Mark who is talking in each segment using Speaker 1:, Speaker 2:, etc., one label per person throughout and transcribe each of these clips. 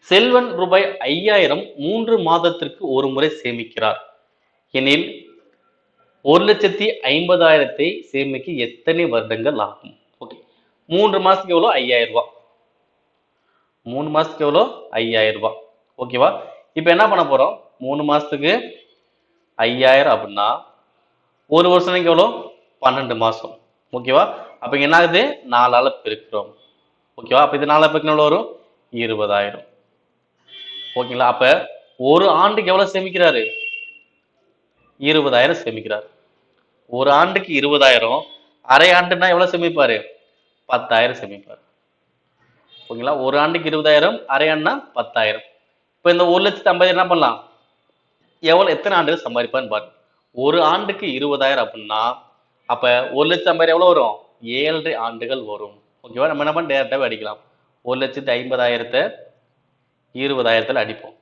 Speaker 1: செல்வன் ரூபாய் 5000 3 மாதத்திற்கு ஒரு முறை சேமிக்கிறார் எனில் 1,50,000 சேமிக்க எத்தனை வருடங்கள் ஆகும்? ஓகே, 3 மாசத்துக்கு எவ்வளோ? 5000 ரூபாய். 3 மாசத்துக்கு எவ்வளோ? 5000 ரூபாய். ஓகேவா? இப்போ என்ன பண்ண போறோம்? 3 மாசத்துக்கு 5000 அப்படின்னா ஒரு வருஷத்துக்கு எவ்வளோ? 12 மாசம். ஓகேவா? அப்ப என்ன ஆகுது? 4ஆல பெருக்கிறோம். ஓகேவா? அப்ப இது 4ஆல பெருக்கினா எவ்வளோ வரும்? 20,000. ஓகேங்களா? அப்ப ஒரு ஆண்டுக்கு எவ்வளவு சேமிக்கிறாரு? 20,000 சேமிக்கிறார். ஒரு ஆண்டுக்கு 20,000, அரை ஆண்டுனா எவ்வளவு சேமிப்பாரு? 10,000 சேமிப்பார். ஓகேங்களா? ஒரு ஆண்டுக்கு 20,000, அரை ஆண்டுனா 10,000. இப்ப இந்த 1,50,000 என்ன பண்ணலாம்? எத்தனை ஆண்டுகள் சம்பாதிப்பான்னு பாருங்க. ஒரு ஆண்டுக்கு 20,000 அப்படின்னா அப்ப 1,50,000 எவ்வளவு வரும்? 7.5 ஆண்டுகள் வரும். ஓகேவா? நம்ம என்ன பண்ண டேரக்டாவே அடிக்கலாம். 1,50,000 20,000 அடிப்போம்.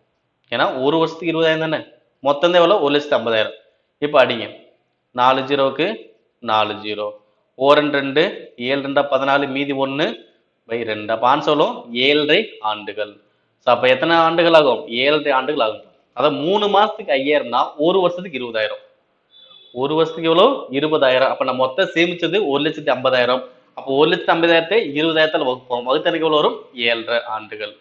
Speaker 1: ஏன்னா ஒரு வருஷத்துக்கு 20,000 தானே. மொத்தம் எவ்வளோ? 1,50,000. இப்ப அடிங்க. 4 ஜீரோவுக்கு 4 ஜீரோ. 2 7 2 14, மீதி 1/2. அப்ப ஆன்சர் எவ்வளோ? 7.5 ஆண்டுகள். அப்ப எத்தனை ஆண்டுகள் ஆகும்? 7.5 ஆண்டுகள் ஆகும். அதாவது 3 மாசத்துக்கு 5000னா ஒரு வருஷத்துக்கு 20,000. ஒரு வருஷத்துக்கு எவ்வளோ? 20,000. அப்ப நம்ம மொத்தம் சேமிச்சது 1,50,000. அப்போ 1,50,000 20,000 வகுப்போம். வகுத்தனுக்கு எவ்வளவு வரும்? 7.5 ஆண்டுகள்.